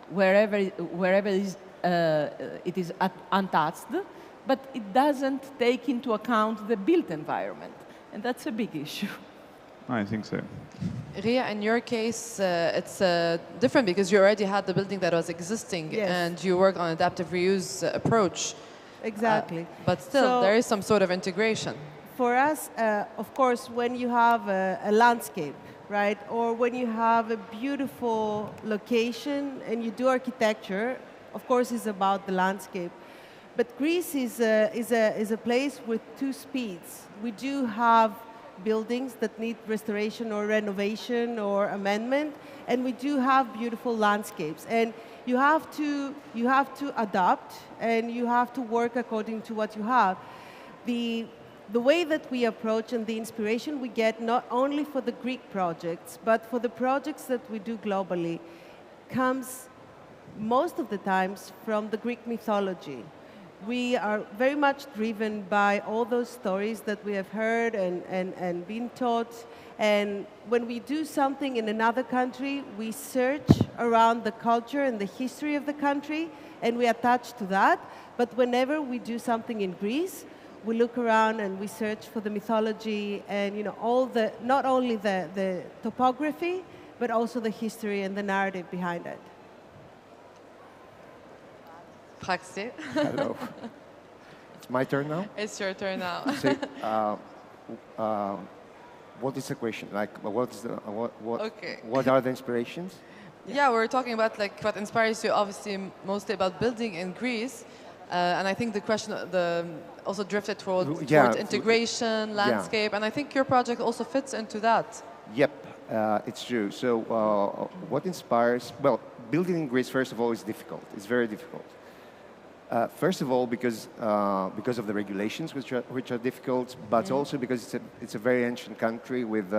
wherever it is untouched, but it doesn't take into account the built environment. And that's a big issue. I think so. Ria, in your case, it's different, because you already had the building that was existing, Yes. and you work on adaptive reuse approach. Exactly. But still, there is some sort of integration. For us, of course, when you have a landscape, right, or when you have a beautiful location and you do architecture, of course, it's about the landscape. But Greece is a place with two speeds. We do have buildings that need restoration or renovation or amendment, and we do have beautiful landscapes. And you have to adapt, and you have to work according to what you have. The way that we approach and the inspiration we get, not only for the Greek projects, but for the projects that we do globally, comes most of the times from the Greek mythology. We are very much driven by all those stories that we have heard and been taught. And when we do something in another country, we search around the culture and the history of the country, and we attach to that. But whenever we do something in Greece, we look around and we search for the mythology and, you know, all the, not only the topography, but also the history and the narrative behind it. Praxi. Hello. It's my turn now? It's your turn now. So, what is the question? Like, what is the, Okay. what are the inspirations? Yeah, we're talking about like what inspires you, obviously mostly about building in Greece, and I think the question also drifted towards integration, landscape, and I think your project also fits into that. Yep, it's true. So what inspires? Well, building in Greece, first of all, is difficult. It's very difficult. First of all, because of the regulations, which are difficult, but also because it's a very ancient country with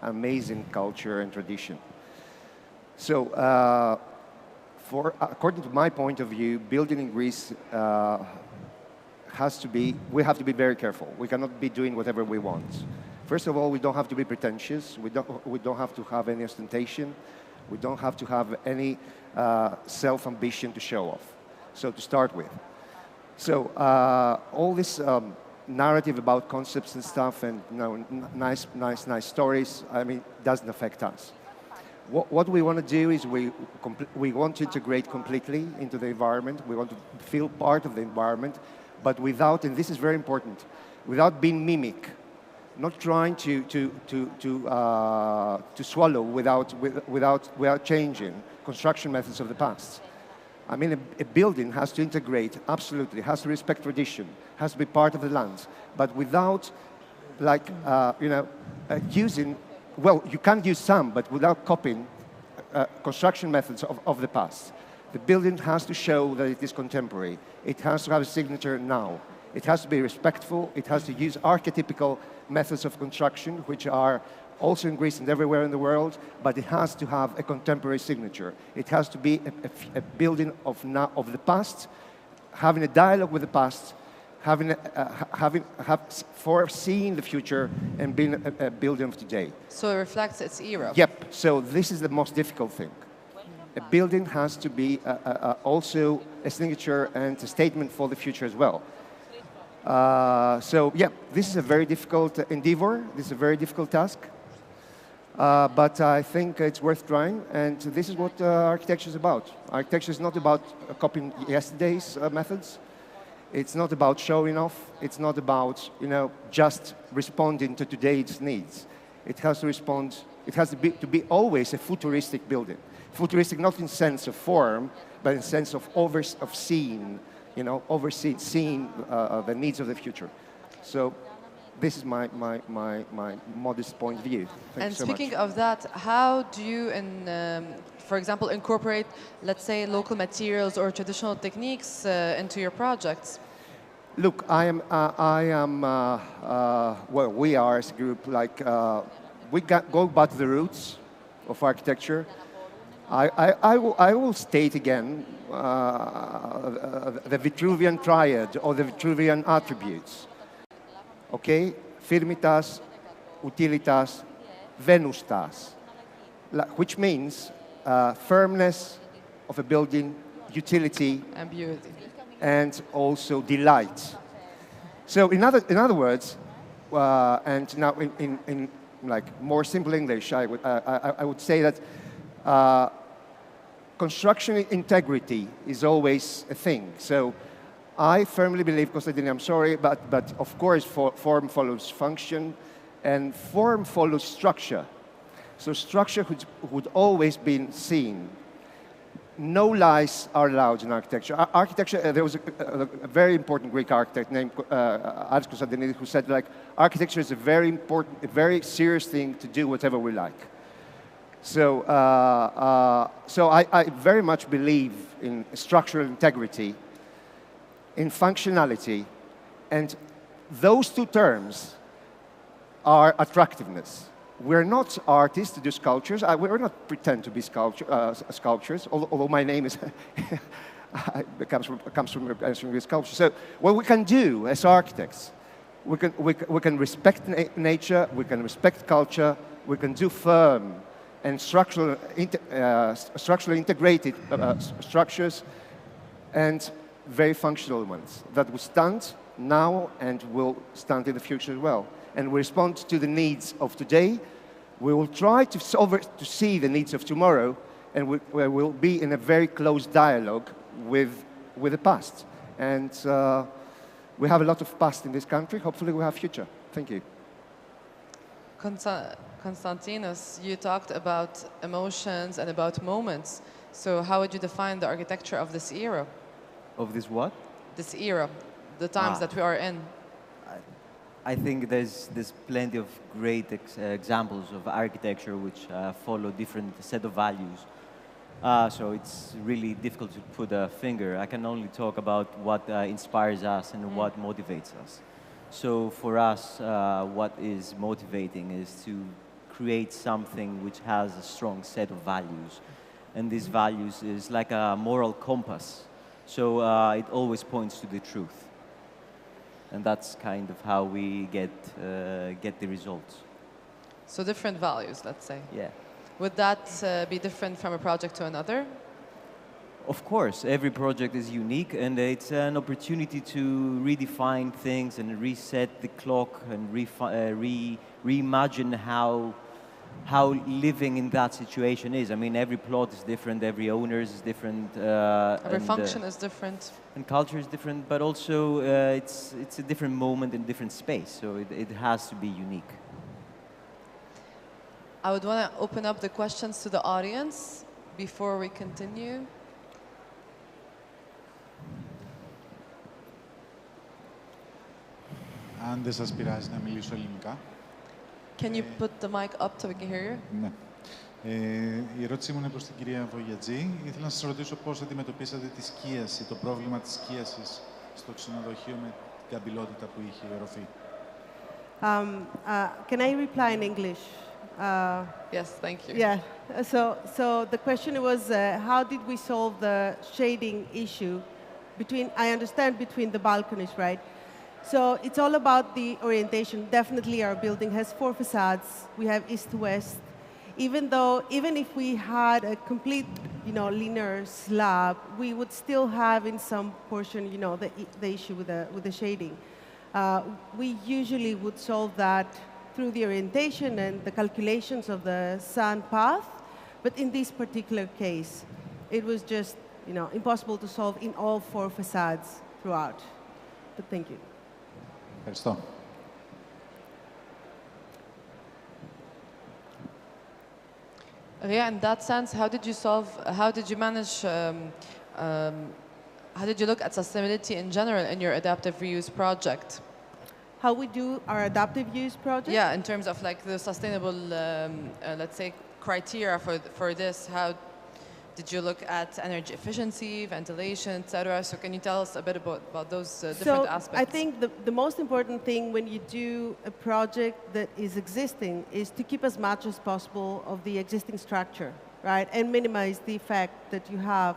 amazing culture and tradition. So, according to my point of view, building in Greece we have to be very careful. We cannot be doing whatever we want. First of all, we don't have to be pretentious. We don't have to have any ostentation. We don't have to have any self-ambition to show off. So to start with. So all this narrative about concepts and stuff and nice stories, I mean, doesn't affect us. What we want to do is we want to integrate completely into the environment. We want to feel part of the environment, but without, and this is very important, without being mimic, not trying to swallow without changing construction methods of the past. I mean, a building has to integrate, absolutely, has to respect tradition, has to be part of the land, but without, like, using, well, you can use some, but without copying construction methods of the past. The building has to show that it is contemporary. It has to have a signature now. It has to be respectful. It has to use archetypical methods of construction, which are also in Greece and everywhere in the world, but it has to have a contemporary signature. It has to be a building of the past, having a dialogue with the past, foreseeing the future, and being a building of today. So it reflects its era. Yep. So this is the most difficult thing. A building has to be also a signature and a statement for the future as well. So yeah, this is a very difficult endeavor. This is a very difficult task. But I think it's worth trying, and this is what architecture is about. Architecture is not about copying yesterday's methods. It's not about showing off. It's not about, just responding to today's needs. It has to respond. It has to be always a futuristic building. Futuristic not in sense of form, but in sense of seeing, seeing the needs of the future. So this is my modest point of view. And speaking of that, how do you, for example, incorporate, let's say, local materials or traditional techniques into your projects? Look, well, we are as a group, like, we go back to the roots of architecture. I will state again the Vitruvian triad or the Vitruvian attributes. Okay, firmitas, utilitas, venustas, which means firmness of a building, utility, and beauty, and also delight. So, in other words, and now in like more simple English, I would say that construction integrity is always a thing. So, I firmly believe, Constantine, I'm sorry, but of course form follows function and form follows structure. So structure would always be seen. No lies are allowed in architecture. Architecture, there was a very important Greek architect named Constantine who said, like, architecture is a very important, a very serious thing to do whatever we like. So, so I very much believe in structural integrity, in functionality, and those two terms are attractiveness. We're not artists to do sculptures. We're not pretend to be sculptures, although my name is comes from sculpture. So what we can do as architects, we can respect nature, we can respect culture, we can do firm and structurally integrated structures, and very functional ones that will stand now and will stand in the future as well. And we respond to the needs of today, We will try to see the needs of tomorrow, and we will be in a very close dialogue with the past. And we have a lot of past in this country. Hopefully we have future. Thank you. Konstantinos, you talked about emotions and about moments. So how would you define the architecture of this era? Of this what? This era, the times that we are in. I think there's plenty of great examples of architecture which follow different set of values. So it's really difficult to put a finger. I can only talk about what inspires us and what motivates us. So for us, what is motivating is to create something which has a strong set of values. And these values is like a moral compass. So it always points to the truth. And that's kind of how we get the results. So different values, let's say. Yeah. Would that be different from a project to another? Of course, every project is unique, and it's an opportunity to redefine things and reset the clock and reimagine how living in that situation is. I mean, every plot is different, every owner is different. Every function is different. And culture is different, but also it's a different moment in different space, so it has to be unique. I would want to open up the questions to the audience before we continue. Αν δεν σας πειράζει να μιλήσω ελληνικά. Can you put the mic up so we can hear you? Ναι. Η ερώτησή μου είναι προς την κυρία Βογιατζή. Ήθελα να σας ρωτήσω πώς αντιμετωπίσατε τη σκίαση, το πρόβλημα της σκίασης στο ξενοδοχείο με την καμπυλότητα που είχε η οροφή. Can I reply in English? Yes, thank you. Yeah. So the question was, how did we solve the shading issue between? I understand between the balconies, right? So it's all about the orientation. Definitely, our building has 4 facades. We have east to west. Even if we had a complete, linear slab, we would still have in some portion, the issue with the shading. We usually would solve that through the orientation and the calculations of the sun path. But in this particular case, it was just, impossible to solve in all 4 facades throughout. But thank you. Ευχαριστώ. Yeah, in that sense, how did you manage, how did you look at sustainability in general in your adaptive reuse project? How we do our adaptive use project? Yeah, in terms of like the sustainable, let's say, criteria for this, how did you look at energy efficiency, ventilation, etc.? So can you tell us a bit about those different aspects? I think the most important thing when you do a project that is existing is to keep as much as possible of the existing structure, right? And minimize the effect that you have.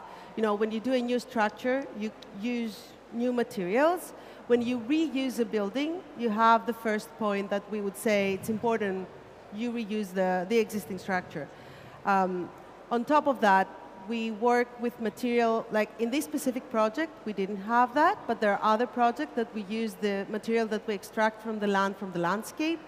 When you do a new structure, you use new materials. When you reuse a building, you have the first point that we would say it's important you reuse the existing structure. On top of that, we work with material, like in this specific project, we didn't have that, but there are other projects that we use the material that we extract from the land, from the landscape.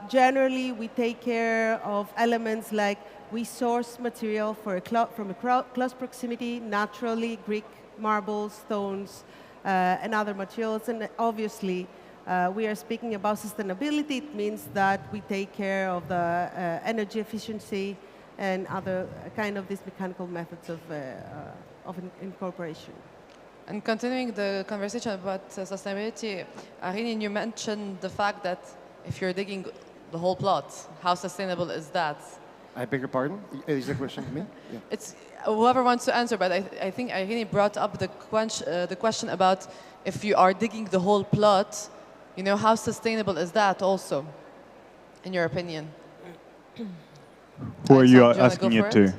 Generally, we take care of elements like we source material from a close proximity, naturally, Greek marbles, stones, and other materials. And obviously, we are speaking about sustainability. It means that we take care of the energy efficiency and other kind of these mechanical methods of incorporation. And continuing the conversation about sustainability, Irene, you mentioned the fact that if you're digging the whole plot, how sustainable is that? I beg your pardon? Is the question to me? Yeah. It's whoever wants to answer, but I think Irene brought up the question about if you are digging the whole plot, how sustainable is that also, in your opinion? Who are you asking it to?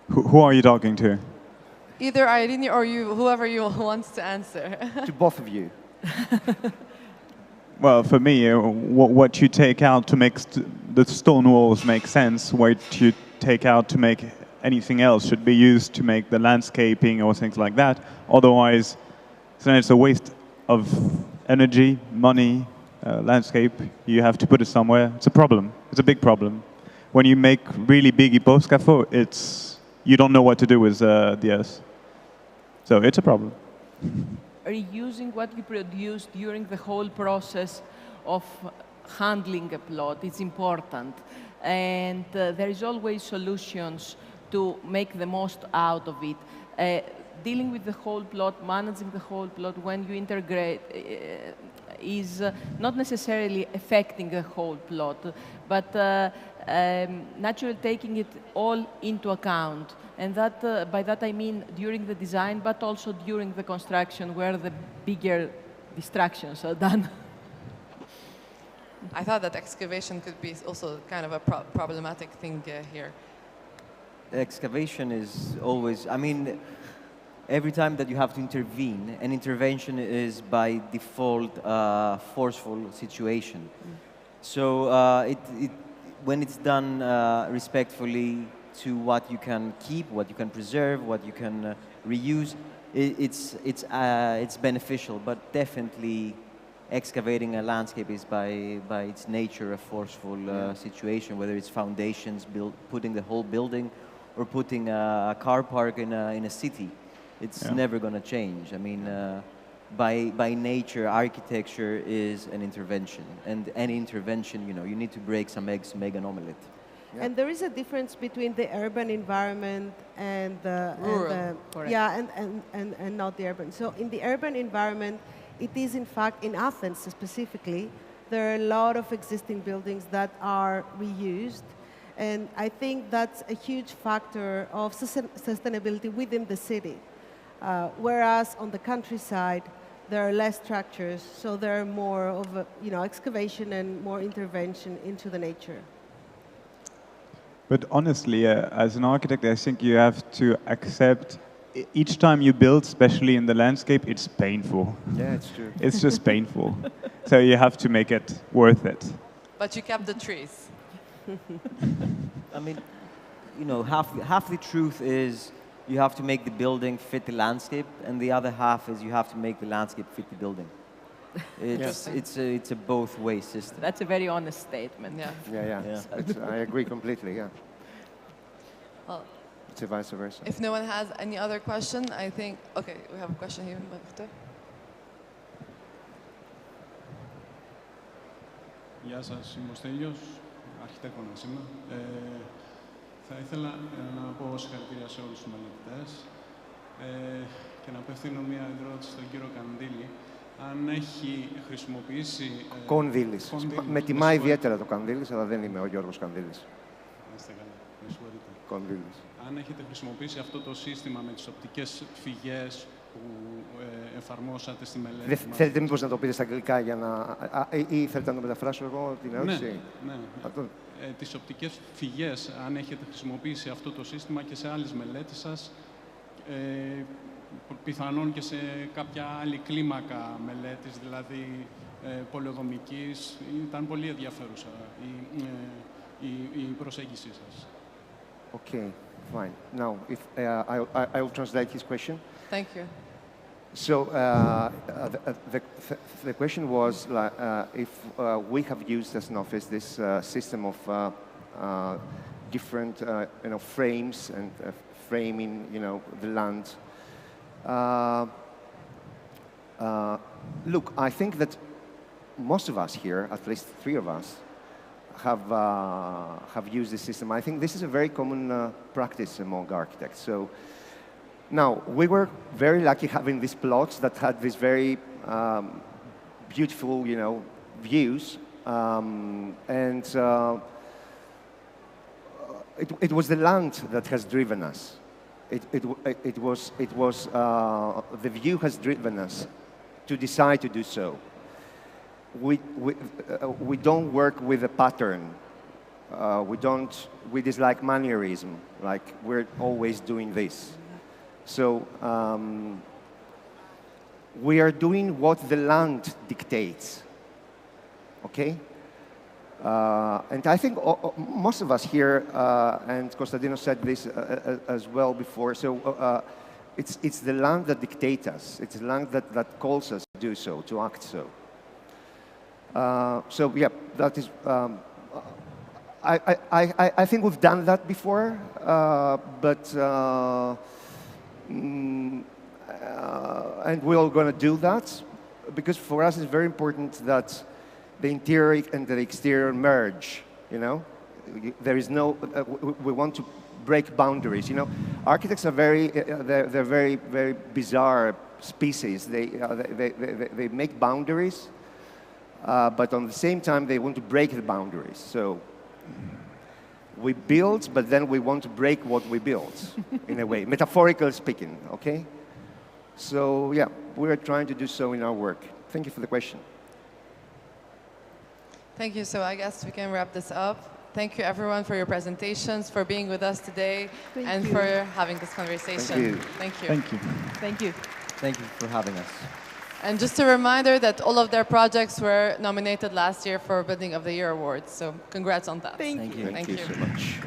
Who are you talking to? Either Irene or you, whoever you wants to answer. To both of you. Well, for me, what you take out to make the stone walls make sense, what you take out to make anything else should be used to make the landscaping or things like that. Otherwise, then it's a waste of energy, money, landscape. You have to put it somewhere. It's a problem. It's a big problem. When you make really big hyposcafo, you don't know what to do with the earth. So it's a problem. Reusing what you produce during the whole process of handling a plot is important. And there is always solutions to make the most out of it. Dealing with the whole plot, managing the whole plot when you integrate is not necessarily affecting the whole plot, but naturally taking it all into account. And that, by that I mean during the design, but also during the construction, where the bigger distractions are done. I thought that excavation could be also kind of a problematic thing here. Excavation is always, I mean, every time that you have to intervene, an intervention is by default a forceful situation. So when it's done respectfully to what you can keep, what you can preserve, what you can reuse, it's beneficial. But definitely, excavating a landscape is by its nature a forceful situation. Whether it's foundations, putting the whole building, or putting a car park in a city, it's never going to change. I mean, by nature, architecture is an intervention, and any intervention, you need to break some eggs to make an omelette. Yeah. And there is a difference between the urban environment and the rural. And not the urban. So in the urban environment, it is in fact in Athens specifically, there are a lot of existing buildings that are reused. And I think that's a huge factor of sustainability within the city. Whereas on the countryside, there are less structures, so there are more of excavation and more intervention into the nature. But honestly, as an architect, I think you have to accept each time you build, especially in the landscape, it's painful. Yeah, it's true. It's just painful. So you have to make it worth it. But you kept the trees. I mean, half the truth is you have to make the building fit the landscape, and the other half is you have to make the landscape fit the building. It's a both-way system. That's a very honest statement. Yeah. I agree completely, yeah. Well, it's a vice versa. If no one has any other question, I think, okay, we have a question here. Γεια σας, είμαι ο Στέλιος, αρχιτέκτονας είμαι. Θα ήθελα να πω συγχαρητήρια σε όλους τους μελετητές και να απευθύνω μία ερώτηση στον κύριο Κανδύλη. Αν έχει χρησιμοποιήσει... Κονδύλης. Με τιμά ιδιαίτερα το Κανδύλης, αλλά δεν είμαι ο Γιώργος Κανδύλης. Είστε καλά, με συγχωρείτε. Κονδύλης. Αν έχετε χρησιμοποιήσει αυτό το σύστημα με τις οπτικές φυγές που εφαρμόσατε στη μελέτη μας... Θέλετε μήπως να το πείτε στα αγγλικά για να... ή θέλετε να το μεταφράσω εγώ την ερώτηση? Ναι. Τις οπτικές φυγές, αν έχετε χρησιμοποιήσει αυτό το σύστημα και σε άλλες μελέτες σας, πιθανόν και σε κάποια άλλη κλίμακα μελέτης, δηλαδή πολεοδομικής, ήταν πολύ ενδιαφέρουσα η προσέγγιση σας. Okay, fine. Now, if I will translate his question. Thank you. So the question was if we have used as an office this system of different frames and framing the land. Look, I think that most of us here, at least 3 of us, have used this system. I think this is a very common practice among architects. So now we were very lucky having these plots that had these very beautiful, views, and it was the land that has driven us. It was the view has driven us to decide to do so. We don't work with a pattern. We dislike mannerism, like we're always doing this. So we are doing what the land dictates, okay? And I think most of us here, and Konstantinos said this as well before, so it's the land that dictates us. It's the land that calls us to do so, to act so. So yeah, that is, I think we've done that before, and we're going to do that because for us it's very important that the interior and the exterior merge. You know, there is no. We want to break boundaries. You know, architects are they're very bizarre species. They make boundaries, but on the same time they want to break the boundaries. So we build, but then we want to break what we built, in a way, metaphorically speaking. Okay. So yeah, we're trying to do so in our work. Thank you for the question. Thank you. So I guess we can wrap this up. Thank you, everyone, for your presentations, for being with us today, and for having this conversation. Thank you. Thank you. Thank you. Thank you. Thank you for having us. And just a reminder that all of their projects were nominated last year for Building of the Year awards. So congrats on that. Thank you. Thank you so much.